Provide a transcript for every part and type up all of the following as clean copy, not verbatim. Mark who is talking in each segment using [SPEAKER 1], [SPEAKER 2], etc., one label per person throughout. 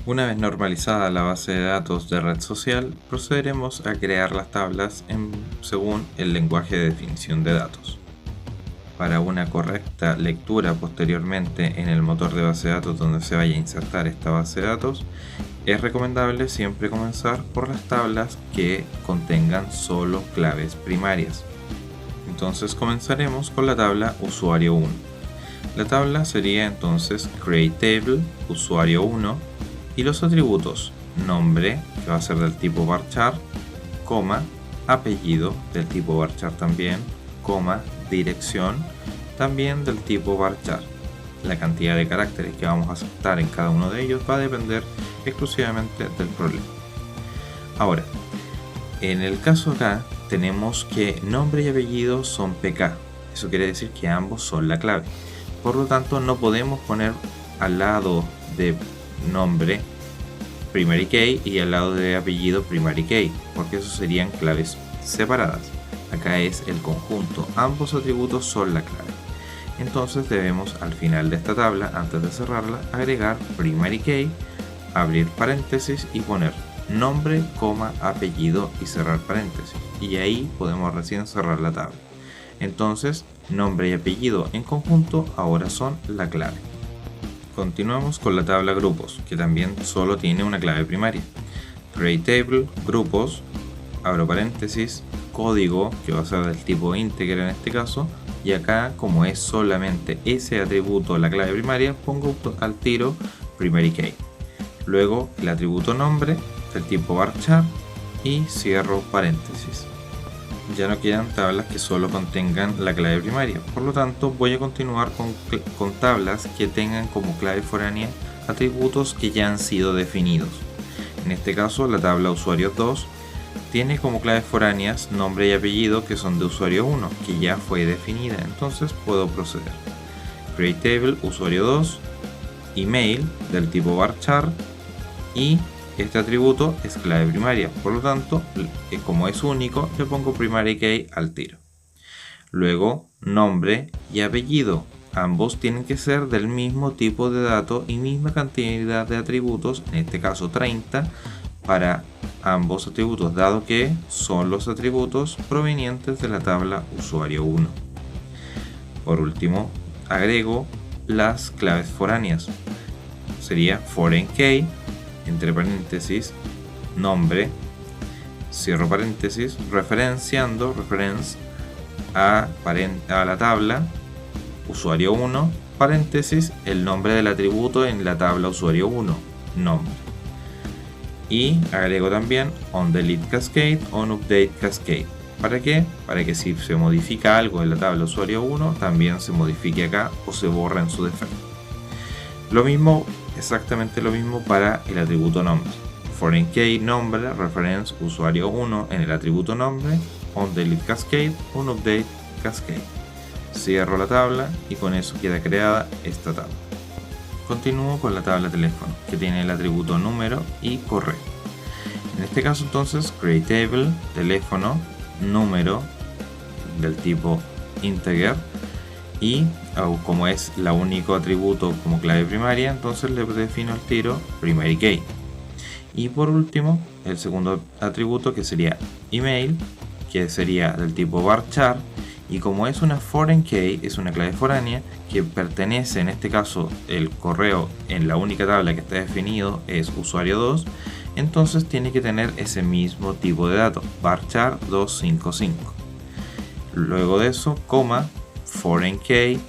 [SPEAKER 1] Una vez normalizada la base de datos de red social, procederemos a crear las tablas según el lenguaje de definición de datos. Para una correcta lectura posteriormente en el motor de base de datos donde se vaya a insertar esta base de datos, es recomendable siempre comenzar por las tablas que contengan solo claves primarias. Entonces comenzaremos con la tabla usuario 1. La tabla sería entonces createTable usuario 1 y los atributos nombre, que va a ser del tipo varchar, coma, apellido del tipo varchar también, coma, dirección también del tipo varchar. La cantidad de caracteres que vamos a aceptar en cada uno de ellos va a depender exclusivamente del problema. Ahora, en el caso acá tenemos que nombre y apellido son PK. Eso quiere decir que ambos son la clave. Por lo tanto, no podemos poner al lado de nombre primary key y al lado de apellido primary key, porque eso serían claves separadas. Acá es el conjunto, ambos atributos son la clave. Entonces debemos al final de esta tabla, antes de cerrarla, agregar primary key, abrir paréntesis y poner nombre, coma, apellido y cerrar paréntesis. Y ahí podemos recién cerrar la tabla. Entonces, nombre y apellido en conjunto ahora son la clave. Continuamos con la tabla grupos, que también solo tiene una clave primaria. createTable, grupos, abro paréntesis, código, que va a ser del tipo integer en este caso, y acá como es solamente ese atributo la clave primaria, pongo al tiro primary key. Luego el atributo nombre del tipo varchar y cierro paréntesis. Ya no quedan tablas que solo contengan la clave primaria, por lo tanto voy a continuar con tablas que tengan como clave foránea atributos que ya han sido definidos. En este caso la tabla usuario 2 tiene como claves foráneas nombre y apellido que son de usuario 1, que ya fue definida, entonces puedo proceder. createTable usuario 2, email del tipo varchar y este atributo es clave primaria, por lo tanto, como es único, le pongo primary key al tiro. Luego, nombre y apellido. Ambos tienen que ser del mismo tipo de dato y misma cantidad de atributos, en este caso 30, para ambos atributos, dado que son los atributos provenientes de la tabla usuario 1. Por último, agrego las claves foráneas. Sería foreign key, entre paréntesis, nombre, cierro paréntesis, referenciando, a la tabla usuario 1, paréntesis, el nombre del atributo en la tabla usuario 1, nombre. Y agrego también onDeleteCascade, onUpdateCascade. ¿Para qué? Para que si se modifica algo en la tabla usuario 1, también se modifique acá o se borra en su defecto. Lo mismo, exactamente lo mismo para el atributo nombre. Foreign key nombre, reference usuario 1 en el atributo nombre, onDeleteCascade, onUpdateCascade. Cierro la tabla y con eso queda creada esta tabla. Continúo con la tabla teléfono, que tiene el atributo número y correo. En este caso entonces, createTable, teléfono, número del tipo integer, y como es la único atributo como clave primaria, entonces le defino al tiro primary key. Y por último, el segundo atributo, que sería email, que sería del tipo varchar, y como es una foreign key, es una clave foránea que pertenece, en este caso el correo en la única tabla que está definido es usuario 2, entonces tiene que tener ese mismo tipo de dato, varchar 255. Luego de eso, coma, foreign key,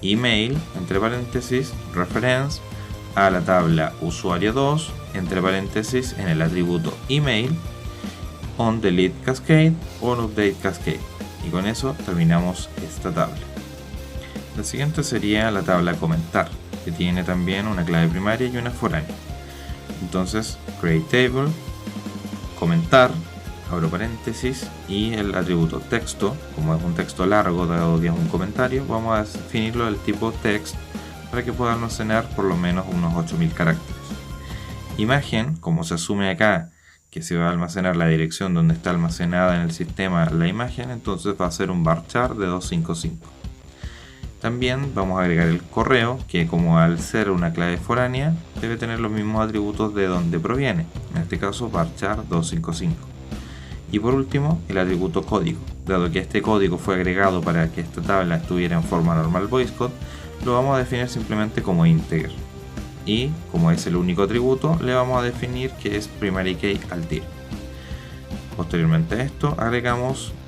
[SPEAKER 1] email, entre paréntesis, reference a la tabla usuario 2, entre paréntesis, en el atributo email, onDeleteCascade, onUpdateCascade. Y con eso terminamos esta tabla. La siguiente sería la tabla comentar, que tiene también una clave primaria y una foránea. Entonces, createTable, comentar, abro paréntesis, y el atributo texto, como es un texto largo dado que es un comentario, vamos a definirlo del tipo text para que pueda almacenar por lo menos unos 8000 caracteres. Imagen, como se asume acá que se va a almacenar la dirección donde está almacenada en el sistema la imagen, entonces va a ser un varchar de 255. También vamos a agregar el correo, que como al ser una clave foránea, debe tener los mismos atributos de donde proviene, en este caso varchar 255. Y por último, el atributo código. Dado que este código fue agregado para que esta tabla estuviera en forma normal voicecode, lo vamos a definir simplemente como integer. Y como es el único atributo, le vamos a definir que es primary key al tiro. Posteriormente a esto,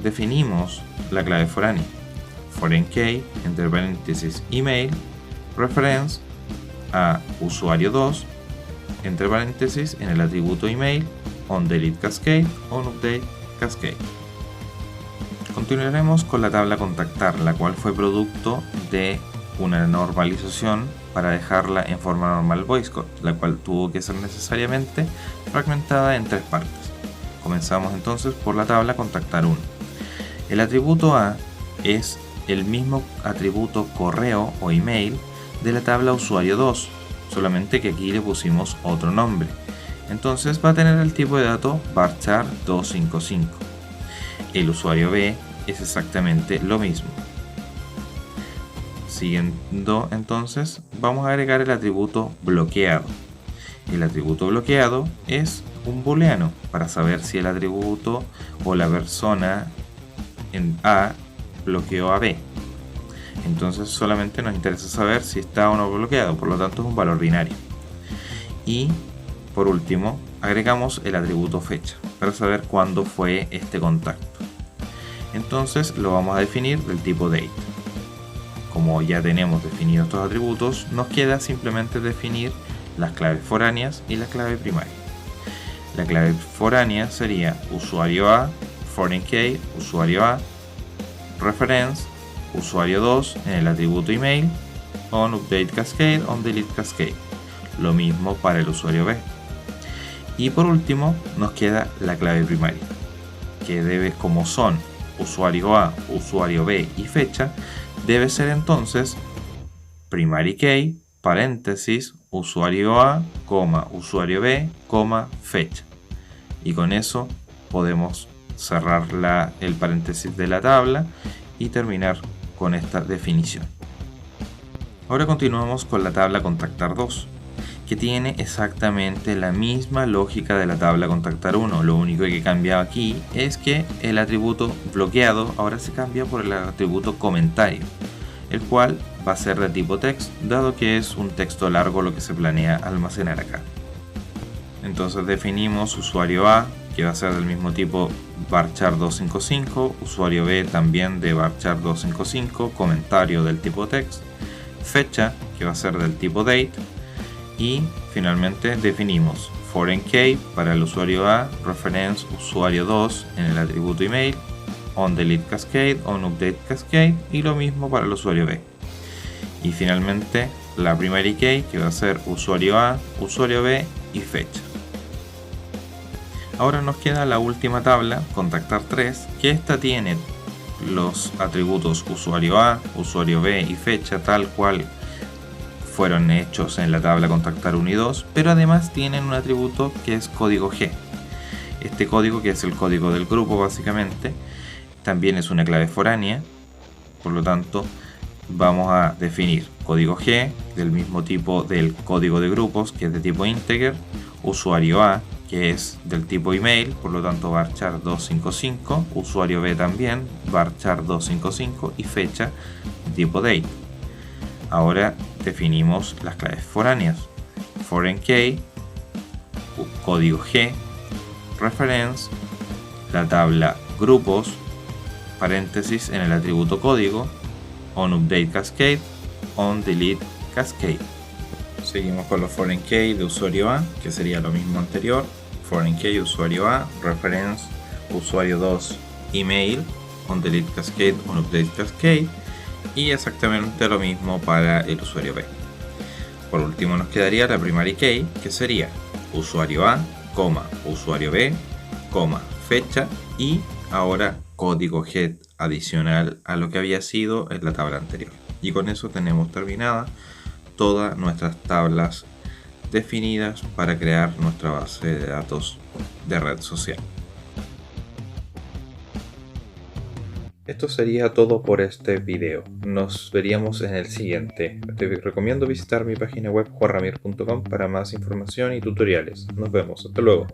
[SPEAKER 1] definimos la clave foránea. Foreign key, entre paréntesis email, reference a usuario 2, entre paréntesis en el atributo email, on delete cascade, on update cascade. Continuaremos con la tabla contactar, la cual fue producto de una normalización para dejarla en forma normal voicecode, la cual tuvo que ser necesariamente fragmentada en 3 partes. Comenzamos entonces por la tabla contactar 1. El atributo A es el mismo atributo correo o email de la tabla usuario 2, solamente que aquí le pusimos otro nombre. Entonces va a tener el tipo de dato varchar 255. El usuario B es exactamente lo mismo. Siguiendo entonces, vamos a agregar el atributo bloqueado. El atributo bloqueado es un booleano para saber si el atributo o la persona en A bloqueó a B. Entonces solamente nos interesa saber si está o no bloqueado, por lo tanto es un valor binario. Y por último, agregamos el atributo fecha para saber cuándo fue este contacto. Entonces lo vamos a definir del tipo date. Como ya tenemos definidos estos atributos, nos queda simplemente definir las claves foráneas y la clave primaria. La clave foránea sería usuario A, foreign key, usuario A, reference, usuario 2 en el atributo email, on update cascade, on delete cascade. Lo mismo para el usuario B. Y por último nos queda la clave primaria, que debe, como son usuario A, usuario B y fecha, debe ser entonces primary key, paréntesis, usuario A, usuario B, fecha. Y con eso podemos cerrar el paréntesis de la tabla y terminar con esta definición. Ahora continuamos con la tabla contactar 2, que tiene exactamente la misma lógica de la tabla contactar 1. Lo único que cambia aquí es que el atributo bloqueado ahora se cambia por el atributo comentario, el cual va a ser de tipo text, dado que es un texto largo lo que se planea almacenar acá. Entonces definimos usuario A, que va a ser del mismo tipo varchar 255, usuario B también de varchar 255, comentario del tipo text, fecha, que va a ser del tipo date, y finalmente definimos foreign key para el usuario A, reference usuario 2 en el atributo email, on delete cascade, on update cascade, y lo mismo para el usuario B. Y finalmente la primary key, que va a ser usuario A, usuario B y fecha. Ahora nos queda la última tabla, contactar 3, que esta tiene los atributos usuario A, usuario B y fecha tal cual fueron hechos en la tabla contactar 1 y 2, pero además tienen un atributo que es código G. Este código, que es el código del grupo básicamente, también es una clave foránea, por lo tanto vamos a definir código G del mismo tipo del código de grupos, que es de tipo integer, usuario A, que es del tipo email, por lo tanto varchar 255, usuario B también, varchar 255 y fecha tipo date. Ahora definimos las claves foráneas, foreign key, código G, reference, la tabla grupos, paréntesis en el atributo código, on update cascade, on delete cascade. Seguimos con los foreign key de usuario A, que sería lo mismo anterior, foreign key usuario A, reference usuario 2 email, on delete cascade, on update cascade, y exactamente lo mismo para el usuario B. Por último nos quedaría la primary key, que sería usuario A, usuario B, fecha, y ahora código G adicional a lo que había sido en la tabla anterior. Y con eso tenemos terminada todas nuestras tablas definidas para crear nuestra base de datos de red social. Esto sería todo por este video. Nos veríamos en el siguiente. Te recomiendo visitar mi página web juanramir.com para más información y tutoriales. Nos vemos. Hasta luego.